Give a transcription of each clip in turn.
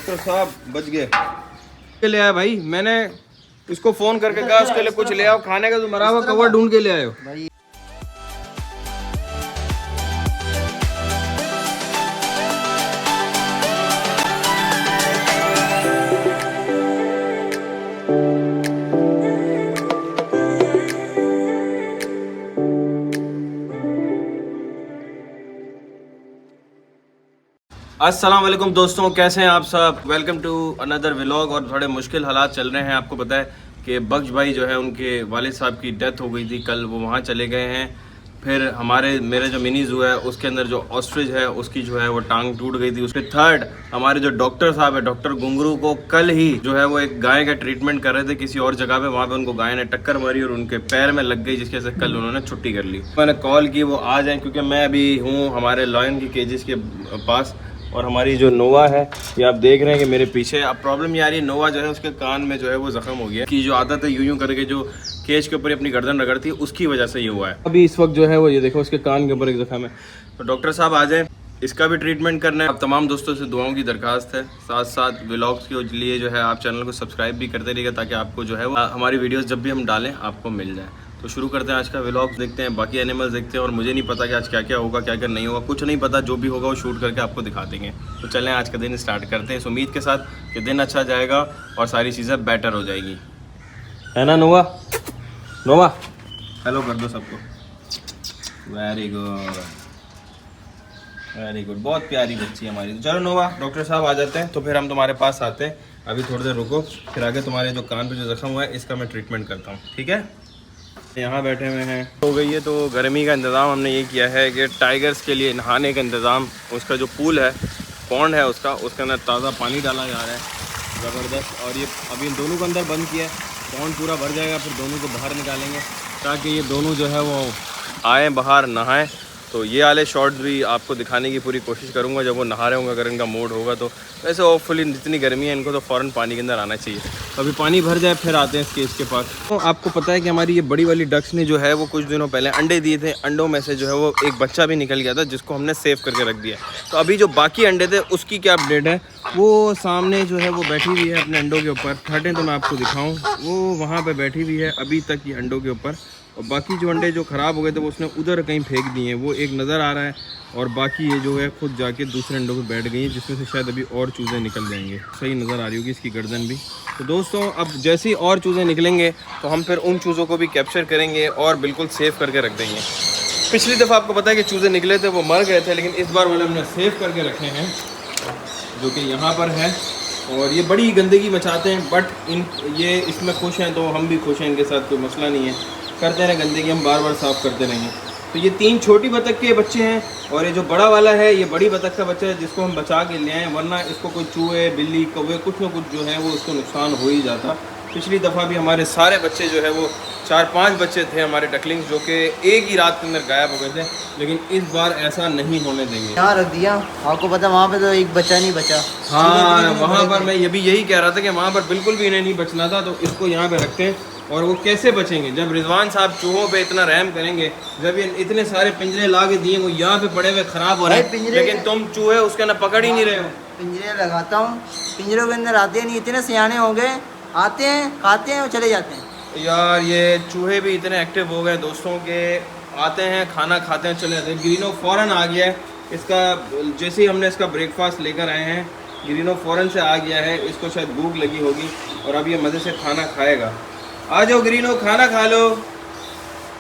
Doctor साहब बच गए। के ले आया भाई, मैंने इसको फोन करके कहा उसके लिए कुछ ले आओ खाने का, तो मरा हुआ कौवा ढूंढ के ले आयो भाई। अस्सलाम वालेकुम दोस्तों, कैसे हैं आप सब। Welcome to another vlog. और थोड़े मुश्किल हालात चल रहे हैं। आपको पता है कि बख्श भाई जो है उनके वालिद साहब की डेथ हो गई थी कल, वो वहाँ चले गए हैं। फिर मेरे जो मिनी जू है उसके अंदर जो ऑस्ट्रिच है उसकी जो है वो टांग टूट गई थी। उसके थर्ड हमारे जो डॉक्टर साहब है, डॉक्टर गुंगरू को कल ही जो है वो एक गाय का ट्रीटमेंट कर रहे थे किसी और जगह पे, वहाँ पे उनको गाय ने टक्कर मारी और उनके पैर में लग गई, जिसकी वजह से कल उन्होंने छुट्टी कर ली। मैंने कॉल की वो आ जाएं, क्योंकि मैं अभी हूँ हमारे लॉयन की केजेस के पास। और हमारी जो नोवा है ये आप देख रहे हैं कि मेरे पीछे। अब प्रॉब्लम ये आ रही है, नोवा जो है उसके कान में जो है वो जख्म हो गया कि जो आदत है यूं करके जो केज के ऊपर अपनी गर्दन रगड़ती है उसकी वजह से ये हुआ है। अभी इस वक्त जो है वो ये देखो उसके कान के ऊपर एक जख्म है। तो डॉक्टर साहब आ जाएं, इसका भी ट्रीटमेंट करना है। अब तमाम दोस्तों से दुआओं की दरखास्त है, साथ साथ व्लॉग्स के लिए जो है आप चैनल को सब्सक्राइब भी करते रहिएगा, ताकि आपको जो है वो हमारी वीडियोस जब भी हम डालें आपको मिल जाए। तो शुरू करते हैं आज का व्लॉग, देखते हैं बाकी एनिमल्स देखते हैं। और मुझे नहीं पता कि आज क्या क्या होगा क्या क्या नहीं होगा, कुछ नहीं पता। जो भी होगा वो शूट करके आपको दिखा देंगे। तो चलें आज का दिन स्टार्ट करते हैं इस उम्मीद के साथ कि दिन अच्छा जाएगा और सारी चीज़ें बेटर हो जाएगी, है ना नोवा। नोवा हेलो कर दो सबको। वेरी गुड वेरी गुड, बहुत प्यारी बच्ची है हमारी। तो चलो नोवा, डॉक्टर साहब आ जाते हैं तो फिर हम तुम्हारे पास आते हैं। अभी थोड़ी देर रुको, फिर आगे तुम्हारे जो कान पे जो जख्म हुआ है इसका मैं ट्रीटमेंट करता हूँ, ठीक है। यहाँ बैठे हुए हैं, हो गई है। तो गर्मी का इंतज़ाम हमने ये किया है कि टाइगर्स के लिए नहाने का इंतज़ाम, उसका जो पूल है, पॉन्ड है उसके अंदर ताज़ा पानी डाला जा रहा है ज़बरदस्त। और ये अभी इन दोनों को अंदर बंद किया है, पॉन्ड पूरा भर जाएगा फिर दोनों को बाहर निकालेंगे ताकि ये दोनों जो है वो आए बाहर नहाएं। तो ये वाले शॉट्स भी आपको दिखाने की पूरी कोशिश करूँगा जब वो नहा रहे होंगे, अगर इनका मूड होगा तो। वैसे होपफुली जितनी गर्मी है इनको तो फ़ौरन पानी के अंदर आना चाहिए। तो अभी पानी भर जाए फिर आते हैं इस केज के पास। तो आपको पता है कि हमारी ये बड़ी वाली डक्स ने जो है वो कुछ दिनों पहले अंडे दिए थे। अंडों में से जो है वो एक बच्चा भी निकल गया था जिसको हमने सेव करके रख दिया। तो अभी जो बाकी अंडे थे उसकी क्या अपडेट है, वो सामने जो है वो बैठी हुई है अपने अंडों के ऊपर। हटें तो मैं आपको दिखाऊँ, वो वहाँ पर बैठी हुई है अभी तक ये अंडों के ऊपर। और बाकी जो अंडे जो ख़राब हो गए थे वो उसने उधर कहीं फेंक दिए हैं, वो एक नज़र आ रहा है। और बाकी ये जो है खुद जाके दूसरे अंडों पे बैठ गई है, जिसमें से शायद अभी और चूज़े निकल जाएंगे। सही नज़र आ रही होगी इसकी गर्दन भी। तो दोस्तों अब जैसे ही और चूज़े निकलेंगे तो हम फिर उन चूज़ों को भी कैप्चर करेंगे और बिल्कुल सेव करके रख देंगे। पिछली दफ़ा आपको पता है कि चूज़े निकले थे वो मर गए थे, लेकिन इस बार वाले हमने सेव करके रखे हैं जो कि यहाँ पर है। और ये बड़ी गंदगी मचाते हैं, बट ये इसमें खुश हैं तो हम भी खुश हैं, इनके साथ कोई मसला नहीं है। करते रहें गंदगी, हम बार बार साफ़ करते रहेंगे। तो ये 3 छोटी बतख के बच्चे हैं और ये जो बड़ा वाला है ये बड़ी बतख का बच्चा है, जिसको हम बचा के ले आए, वरना इसको कोई चूहे बिल्ली कौवे कुछ ना कुछ जो है वो उसको नुकसान हो ही जाता। पिछली दफ़ा भी हमारे सारे बच्चे जो है वो 4-5 बच्चे थे हमारे डकलिंग्स, जो कि एक ही रात के अंदर गायब हो गए थे। लेकिन इस बार ऐसा नहीं होने देंगे। यहाँ रख दिया, आपको पता वहाँ पे तो एक बच्चा नहीं बचा। हाँ वहाँ पर मैं ये भी यही कह रहा था कि वहाँ पर बिल्कुल भी इन्हें नहीं बचना था, तो इसको यहाँ पे रखते हैं। और वो कैसे बचेंगे जब रिजवान साहब चूहों पे इतना रहम करेंगे, जब ये इतने सारे पिंजरे ला के दिए वो यहाँ पे पड़े हुए ख़राब हो रहे हैं, लेकिन तुम चूहे उसके अंदर पकड़ ही नहीं रहे हो। पिंजरे लगाता हूँ, पिंजरों के अंदर आते नहीं, इतने सियाने हो गए, आते हैं खाते हैं और चले जाते हैं। यार ये चूहे भी इतने एक्टिव हो गए दोस्तों के, आते हैं खाना खाते हैं चले जाते हैं। ग्रीनो फ़ौरन आ गया है, इसका जैसे ही हमने इसका ब्रेकफास्ट लेकर आए हैं ग्रीनो फ़ौरन से आ गया है। इसको शायद भूख लगी होगी और अब ये मज़े से खाना खाएगा। आ जाओ ग्रीनो, खाना खा लो,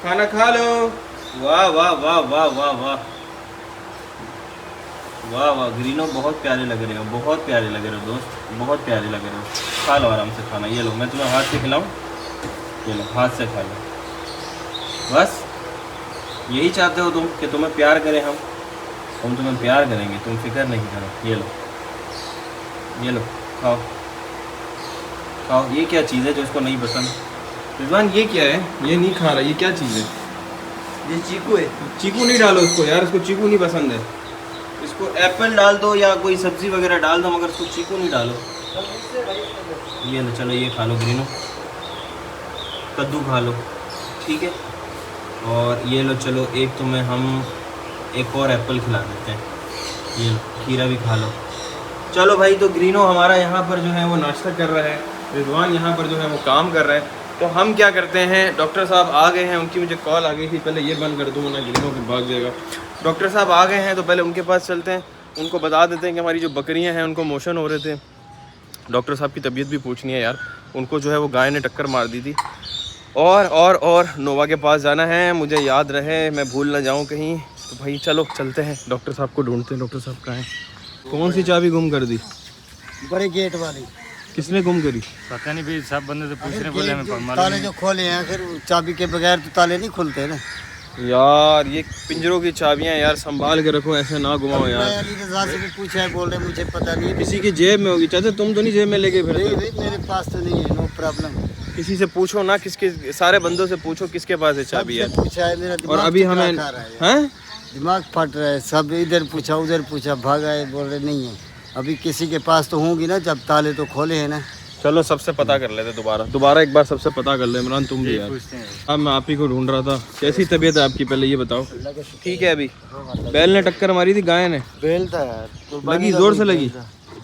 खाना खा लो। वाह वाह वाह वाह वाह वाह वाह वाह, ग्रीनो बहुत प्यारे लग रहे हो, बहुत प्यारे लग रहे हो दोस्त, बहुत प्यारे लग रहे हो। खा लो आराम से खाना। ये लो मैं तुम्हें हाथ से खिलाऊं, ये लो हाथ से खा लो। बस यही चाहते हो तुम कि तुम्हें प्यार करें हम तुम्हें प्यार करेंगे, तुम फिक्र नहीं करो। ये लो खाओ खाओ। ये क्या चीज़ है जो इसको नहीं पसंद? रिजवान ये क्या है? ये नहीं खा रहा, ये क्या चीज़ है? ये चीकू है। चीकू नहीं डालो इसको यार, इसको चीकू नहीं पसंद है। इसको एप्पल डाल दो या कोई सब्ज़ी वगैरह डाल दो, मगर इसको चीकू नहीं डालो। ये लो चलो ये खा लो ग्रीनो, कद्दू खा लो, ठीक है। और ये लो चलो एक तुम्हें हम एक और एप्पल खिला देते हैं। ये लो खीरा भी खा लो, चलो भाई, तो ग्रीनो हमारा यहाँ पर जो है वो नाश्ता कर रहा है, रिजवान यहाँ पर जो है वो काम कर रहा है। तो हम क्या करते हैं, डॉक्टर साहब आ गए हैं, उनकी मुझे कॉल आ गई थी, पहले ये बंद कर दूँ ना ग्रीनो फिर भाग जाएगा। डॉक्टर साहब आ गए हैं तो पहले उनके पास चलते हैं, उनको बता देते हैं कि हमारी जो बकरियाँ हैं उनको मोशन हो रहे थे। डॉक्टर साहब की तबीयत भी पूछनी है यार, उनको जो है वो गाय ने टक्कर मार दी थी। और नोवा के पास जाना है, मुझे याद रहे, मैं भूल ना जाऊँ कहीं। तो भाई चलो चलते हैं, डॉक्टर साहब को ढूंढते हैं। डॉक्टर साहब कहाँ हैं? कौन सी चाबी गुम कर दी? बड़े गेट वाली। किसने गुम करी? पता नहीं भाई, सब बंदे से पूछने बोले हमें ताले जो खोले हैं, फिर चाबी के बगैर तो ताले नहीं खुलते ना यार। ये पिंजरों की चाबियां यार, संभाल के रखो, ऐसे ना घुमाओ यार। अली रजा से भी पूछा है, बोल रहे मुझे पता नहीं है। किसी की जेब में होगी चाचा, तुम तो नहीं जेब में लेके फिरते? नहीं भाई, मेरे पास तो नहीं है, नो प्रॉब्लम। किसी से पूछो ना, किसके, सारे बंदों से पूछो किसके पास है चाबी है। पूछा है, मेरा और अभी हमें हैं दिमाग फट रहा है, सब इधर पूछा उधर पूछा, भाग आए, बोल रहे नहीं है। अभी किसी के पास तो होंगी ना, जब ताले तो खोले हैं ना। चलो सबसे पता कर लेते, दोबारा एक बार सबसे पता कर ले। इमरान तुम भी यार। अब मैं आप ही को ढूंढ रहा था। कैसी तबीयत है आपकी, पहले ये बताओ। ठीक है। अभी बैल ने टक्कर मारी थी, गाय ने? बेल था यार, लगी, जोर से लगी?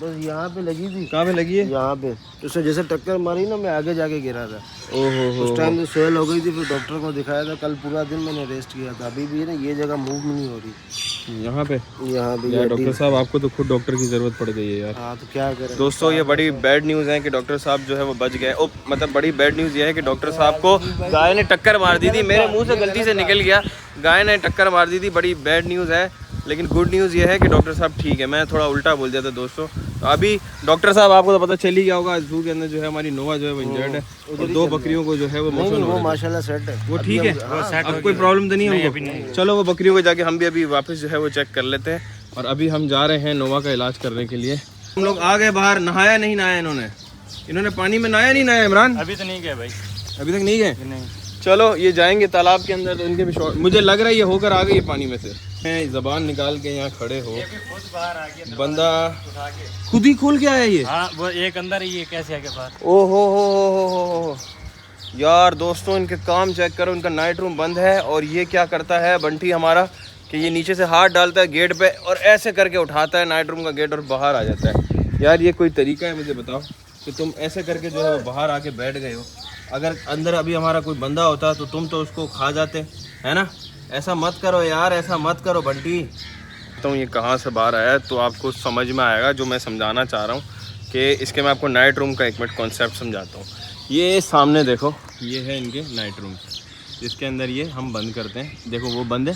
बस यहाँ पे लगी थी। कहाँ पे लगी है? यहाँ पे। उससे जैसे टक्कर मारी ना, मैं आगे जाके गिरा था। ओहो, उस टाइम तो सोयल हो गई थी, फिर डॉक्टर को दिखाया था। कल पूरा दिन मैंने रेस्ट किया था। अभी भी ना ये जगह मूव नहीं हो रही। यहाँ पे यार डॉक्टर साहब, आपको तो खुद डॉक्टर की जरूरत पड़ गई है यार। हाँ तो क्या करें दोस्तों, ये बड़ी बैड न्यूज़ है कि डॉक्टर साहब जो है वो बच गए। मतलब बड़ी बैड न्यूज़ ये है कि डॉक्टर साहब को गाय ने टक्कर मार दी थी। मेरे मुंह से गलती से निकल गया, गाय ने टक्कर मार दी थी। बड़ी बैड न्यूज़ है, लेकिन गुड न्यूज़ ये है कि डॉक्टर साहब ठीक है। मैं थोड़ा उल्टा बोल दिया था दोस्तों। तो अभी डॉक्टर साहब, आपको तो पता चल ही गया होगा, जू के अंदर जो है हमारी नोवा जो है वो इंजर्ड है, और 2 बकरियों को जो है वो मोशन हो माशाल्लाह सेट है। वो ठीक है, अब कोई प्रॉब्लम तो नहीं है उनको? चलो वो बकरियों को जाके हम भी अभी वापस जो है वो चेक कर लेते हैं। और अभी हम जा रहे हैं नोवा का इलाज करने के लिए। हम लोग आ गए बाहर। नहाया नहीं नहाया इन्होंने पानी में नहाया नहीं नहाया? इमरान अभी तो नहीं गए भाई, अभी तक नहीं गए? नहीं। चलो ये जाएंगे तालाब के अंदर, तो इनके भी शॉर्ट, मुझे लग रहा है ये होकर आ गई है पानी में से। जबान निकाल के यहाँ खड़े हो, खुद बाहर आ गया, बंदा खुद ही खोल के आया ये। हाँ, वो एक अंदर ही है, कैसे आगे बाहर। ओहो हो यार। दोस्तों इनके काम चेक करो, इनका नाइट रूम बंद है, और ये क्या करता है बंटी हमारा कि ये नीचे से हाथ डालता है गेट पे और ऐसे करके उठाता है नाइट रूम का गेट और बाहर आ जाता है। यार ये कोई तरीका है? मुझे बताओ कि तुम ऐसे करके जो है वो बाहर आके बैठ गए हो। अगर अंदर अभी हमारा कोई बंदा होता तो तुम तो उसको खा जाते, है ना? ऐसा मत करो यार, ऐसा मत करो बंटी। तो ये कहाँ से बाहर आया तो आपको समझ में आएगा जो मैं समझाना चाह रहा हूँ कि इसके मैं आपको नाइट रूम का 1 मिनट कॉन्सेप्ट समझाता हूँ। ये सामने देखो, ये है इनके नाइट रूम, जिसके अंदर ये हम बंद करते हैं। देखो वो बंद है,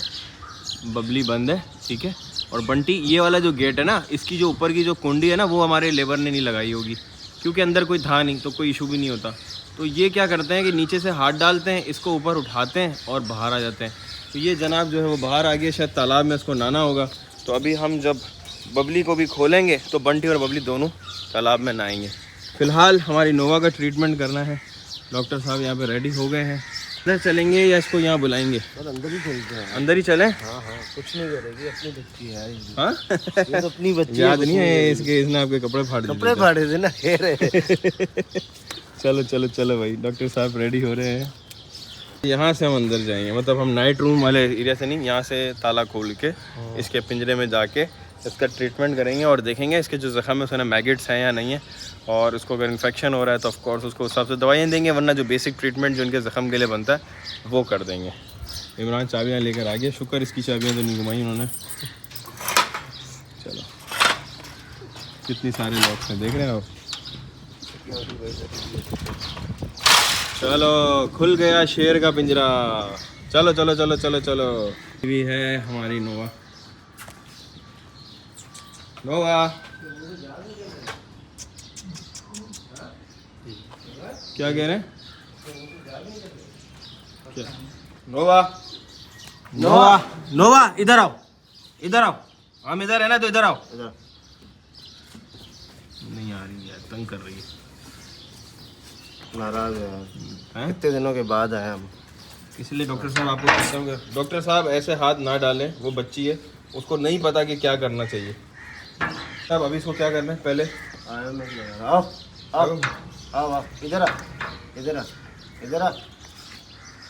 बबली बंद है, ठीक है। और बंटी ये वाला जो गेट है ना, इसकी जो ऊपर की जो कुंडी है ना, वो हमारे लेबर ने नहीं लगाई होगी, क्योंकि अंदर कोई था नहीं, तो कोई इशू भी नहीं होता। तो ये क्या करते हैं कि नीचे से हाथ डालते हैं, इसको ऊपर उठाते हैं और बाहर आ जाते हैं। तो ये जनाब जो है वो बाहर आ गया, शायद तालाब में इसको नहाना होगा। तो अभी हम जब बबली को भी खोलेंगे तो बंटी और बबली दोनों तालाब में नहाएंगे। फ़िलहाल हमारी नोवा का ट्रीटमेंट करना है। डॉक्टर साहब यहाँ पे रेडी हो गए हैं। अंदर चलेंगे या इसको यहाँ बुलाएंगे? अंदर ही चलते हैं। अंदर ही चलें? हाँ, कुछ नहीं करेगी, अपनी बच्ची है। हाँ ये तो अपनी बच्ची याद नहीं है इसके, इसने आपके कपड़े फाड़े थे ना, चलो चलो चलो भाई, डॉक्टर साहब रेडी हो रहे हैं। यहाँ से हम अंदर जाएंगे, मतलब हम नाइट रूम वाले एरिया से नहीं, यहाँ से ताला खोल के इसके पिंजरे में जाके इसका ट्रीटमेंट करेंगे और देखेंगे इसके जो ज़ख़म है उसमें मैगेट्स हैं या नहीं है, और उसको अगर इन्फेक्शन हो रहा है तो ऑफ कोर्स उसको उस हिसाब से दवाइयाँ देंगे, वरना जो बेसिक ट्रीटमेंट जो उनके ज़ख़म के लिए बनता है वो कर देंगे। इमरान चाबियाँ लेकर आ गया, शुक्र इसकी चाबियाँ तो नहीं घुमाई उन्होंने। चलो कितनी सारे लॉक्स हैं, देख रहे हो? चलो खुल गया शेर का पिंजरा। चलो चलो चलो चलो चलो। ये है हमारी नोवा। नोवा क्या कह रहे हैं? क्या? नोवा नोवा नोवा इधर आओ, इधर आओ। हम इधर है ना, तो इधर आओ। नहीं आ रही है, तंग कर रही है, नाराज है। कितने दिनों के बाद आए हम, इसलिए डॉक्टर साहब आपको कहता हूँ कि डॉक्टर साहब ऐसे हाथ ना डालें, वो बच्ची है, उसको नहीं पता कि क्या करना चाहिए। साहब अभी इसको क्या करना है? पहले आओ आओ आओ आओ, इधर आ, इधर आ, इधर आ।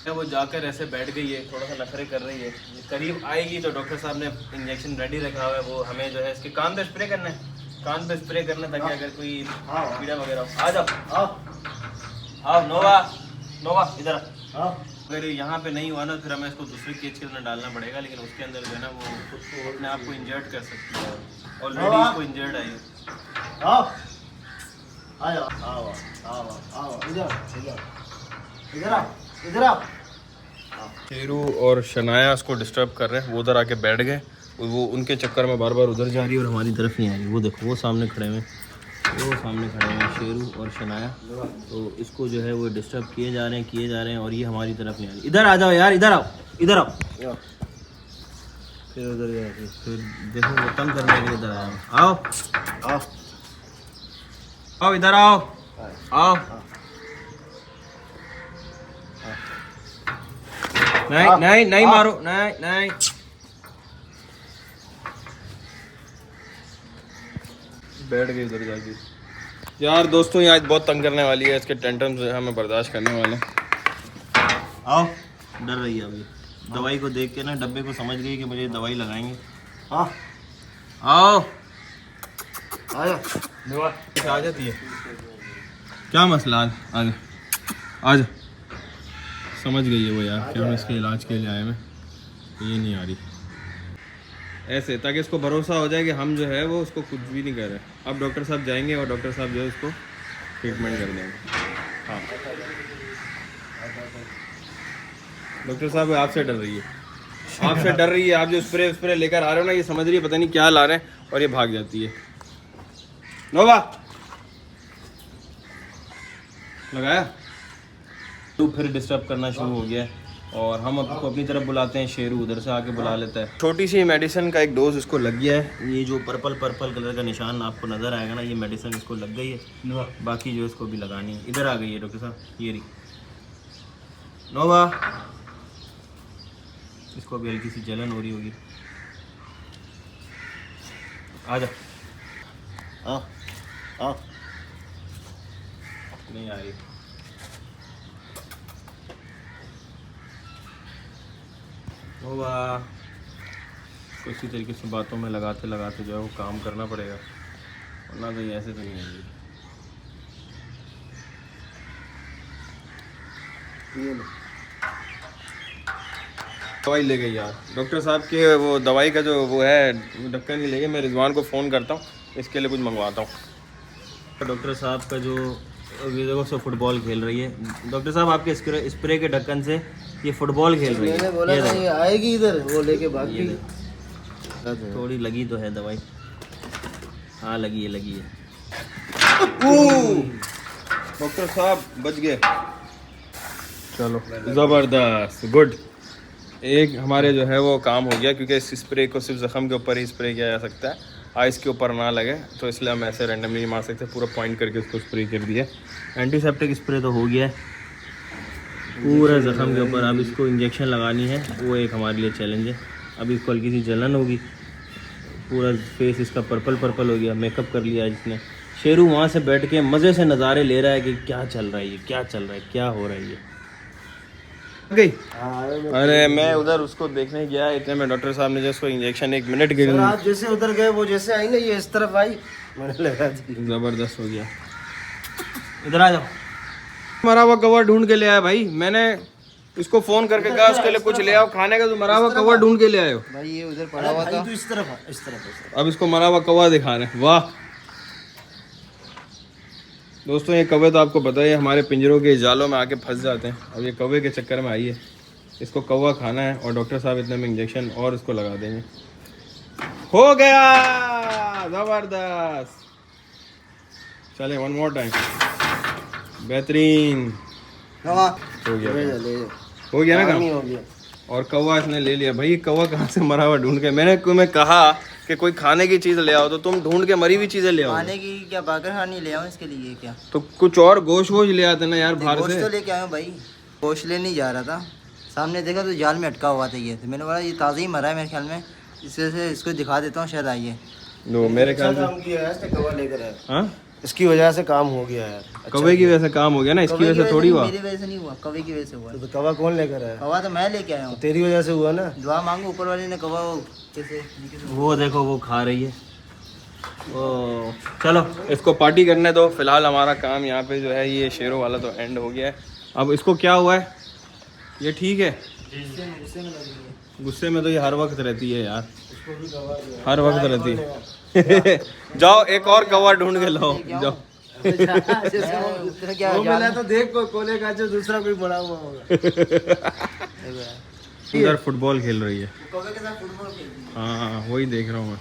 वो जाकर ऐसे बैठ गई है, थोड़ा सा नखरे कर रही है। करीब आएगी तो डॉक्टर साहब ने इंजेक्शन रेडी रखा हुआ है, वो हमें जो है इसके कान पे स्प्रे करना है। कान पे स्प्रे करना ताकि अगर कोई कीड़ा वगैरह हो। आ जाओ, आओ नोवा, नोवा इधर आओ। अगर यहाँ पे नहीं हुआ ना फिर हमें इसको दूसरे केज के अंदर डालना पड़ेगा, लेकिन उसके अंदर जो है ना वो खुद को अपने आप को इंजर्ड कर सकती है। ऑलरेडी इसको इंजर्ड आई है। आओ आओ आओ आओ आओ इधर इधर इधर आओ इधर आओ। शेरू और शनाया उसको डिस्टर्ब कर रहे हैं, वो उधर आके बैठ गए, वो उनके चक्कर में बार बार उधर जा रही है और हमारी तरफ नहीं आ रही। वो देखो वो सामने खड़े हुए, वो सामने खड़े हैं शेरू और शनाया, तो इसको जो है वो डिस्टर्ब किए जा रहे हैं और ये हमारी तरफ नहीं आ रही। इधर आ जाओ यार, इधर आओ, इधर आओ। फिर उधर गया, फिर देखो वो तंग करने के लिए इधर आया। आओ आओ आओ इधर आओ, आओ। नहीं नहीं नहीं मारो, नहीं नहीं। बैठ गई उधर जाके। यार दोस्तों ये आज बहुत तंग करने वाली है, इसके टेंटम से हमें बर्दाश्त करने वाले। आओ, डर रही है अभी, दवाई को देख के ना डब्बे को समझ गई कि मुझे दवाई लगाएंगे। हाँ आओ आया आ जाती है। क्या मसला आज आज आज समझ गई है वो यार कि हम इसके इलाज के लिए आए हैं, ये नहीं आ रही ऐसे, ताकि इसको भरोसा हो जाए कि हम जो है वो उसको कुछ भी नहीं कर रहे। अब डॉक्टर साहब जाएंगे और डॉक्टर साहब जो है उसको ट्रीटमेंट कर देंगे। हाँ डॉक्टर साहब आपसे डर रही है, आपसे डर रही है। आप जो स्प्रे लेकर आ रहे हो ना, ये समझ रही है पता नहीं क्या ला रहे हैं और ये भाग जाती है। नोवा लगाया तो फिर डिस्टर्ब करना शुरू हो गया है और हम आपको अपनी तरफ बुलाते हैं, शेरू उधर से आके बुला लेता है। छोटी सी मेडिसिन का एक डोज इसको लग गया है। ये जो पर्पल कलर का निशान आपको नज़र आएगा ना, ये मेडिसिन इसको लग गई है। बाकी जो इसको भी लगानी है। इधर आ गई है डॉक्टर साहब, ये रही नोवा। इसको अभी हल्की सी जलन हो रही होगी। आ जा, आओ नहीं आ रही। होगा किसी तरीके से बातों में लगाते लगाते जो है वो काम करना पड़ेगा, वरना तो ये ऐसे तो नहीं आएगी। दवाई ले गई यार डॉक्टर साहब के, वो दवाई का जो वो है ढक्कन ही ले गए। मैं रिजवान को फ़ोन करता हूँ, इसके लिए कुछ मंगवाता हूँ। डॉक्टर साहब का जो देखो सब फुटबॉल खेल रही है। डॉक्टर साहब आपके स्प्रे के ढक्कन से ये फुटबॉल खेल रही है। मैंने बोला था ये आएगी इधर, वो लेके भाग गई। थोड़ी लगी तो है दवाई, हाँ लगी है। डॉक्टर साहब बच गए, चलो ज़बरदस्त, गुड। एक हमारे जो है वो काम हो गया, क्योंकि इस स्प्रे को सिर्फ ज़ख़म के ऊपर ही स्प्रे किया जा सकता है, आइस के ऊपर ना लगे, तो इसलिए हम ऐसे रैंडमली नहीं मार सकते। पूरा पॉइंट करके उसको स्प्रे कर दिया। एंटीसेप्टिक स्प्रे तो हो गया है पूरा ज़ख़म के ऊपर। अब इसको इंजेक्शन लगानी है, वो एक हमारे लिए चैलेंज है। अब इसको हल्की सी जलन होगी, पूरा फेस इसका पर्पल हो गया। मेकअप कर लिया जिसने। शेरू वहाँ से बैठ के मज़े से नज़ारे ले रहा है कि क्या चल रहा है, ये क्या चल रहा है, क्या हो रहा है ये। गई अरे मैं उधर उसको देखने गया, इतने में डॉक्टर साहब ने जो उसको इंजेक्शन 1 मिनट के लिए, आप जैसे उधर गए वो जैसे आई ना, ये इस तरफ आई, मैंने लगा दी। ज़बरदस्त हो गया। इधर आ जाओ। मरा हुआ कवर ढूंढ के ले आया भाई, मैंने इसको फ़ोन करके कहा उसके लिए कुछ ले आओ खाने का, तो मरा हुआ कवर ढूंढ के ले आए हो भाई। ये उधर पड़ा हुआ था, इस तरफ। अब इसको मरा हुआ कौवा दिखा रहे हैं। वाह दोस्तों, ये कौवे तो आपको पता है हमारे पिंजरों के जालों में आके फंस जाते हैं। अब ये कौवे के चक्कर में आई है, इसको कौवा खाना है और डॉक्टर साहब इतने में इंजेक्शन और इसको लगा देंगे। हो गया, ज़बरदस्त। चले 1 मोर टाइम, बेहतरीन हो गया ना काम। और कौवा इसने ले लिया भाई। कौवा कहाँ से मरा हुआ ढूंढ के, मैंने कहा कि कोई खाने की चीज़ ले आओ, तो तुम ढूंढ के मरी हुई चीज़ें ले आओ। खाने की क्या बर्गर खानी ले आऊँ इसके लिए क्या? तो कुछ और गोश्त ले आते ना यार बाहर गोश्त से। तो लेके आया हूँ भाई, गोश्त लेने जा रहा था, सामने देखा तो जाल में अटका हुआ था ये, तो मैंने बोला ये ताज़ा ही मरा है मेरे ख्याल में, इस वजह से इसको दिखा देता हूँ, शायद आइए। नो मेरे ख्याल से काम किया है, कौवा लेकर आया। हाँ इसकी वजह से काम हो गया यार। कौवे की वजह से काम हो गया ना, इसकी वजह से थोड़ी हुआ। मेरी वजह से नहीं हुआ, कौवे की वजह से हुआ। तो कौवा कौन लेकर आया? कौवा तो मैं लेके आया हूँ। तेरी वजह से हुआ ना। दुआ मांगू ऊपर वाले ने, कौवा कैसे वो देखो वो खा रही है, ओ चलो इसको पार्टी करने दो। फिलहाल हमारा काम यहाँ पे जो है ये शेरों वाला तो एंड हो गया है। अब इसको क्या हुआ है, ये ठीक है? गुस्से में तो ये हर वक्त रहती है यार, हर वक्त रहती है। जाओ एक और कौवा ढूंढ के लाओ जाओ। क्या वो मिला तो देख को कोले का जो दूसरा कोई बड़ा हुआ होगा। उधर फुटबॉल खेल रही है। हाँ वही देख रहा हूँ मैं,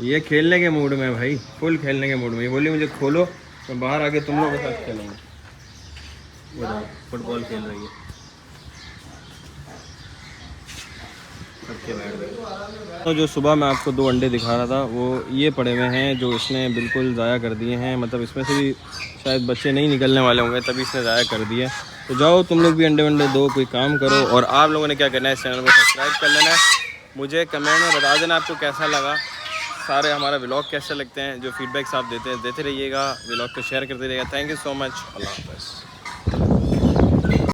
ये खेलने के मूड में भाई, फुल खेलने के मूड में। ये बोली मुझे खोलो, मैं बाहर आके तुम लोगों के साथ खेलूँगा। वो देखो फुटबॉल खेल रही है। तो जो सुबह मैं आपको 2 अंडे दिखा रहा था वो ये पड़े हुए हैं जो इसने बिल्कुल ज़ाया कर दिए हैं। मतलब इसमें से भी शायद बच्चे नहीं निकलने वाले होंगे तभी इसने ज़ाया कर दिए। तो जाओ तुम लोग भी अंडे वंडे दो, कोई काम करो। और आप लोगों ने क्या करना है, इस चैनल को सब्सक्राइब कर लेना है। मुझे कमेंट में बता देना आपको कैसा लगा, सारे हमारा व्लॉग कैसे लगते हैं। जो फीडबैक्स आप देते रहिएगा, व्लॉग को शेयर करते रहिएगा। Thank you so much. अल्लाह हाफ़िज़।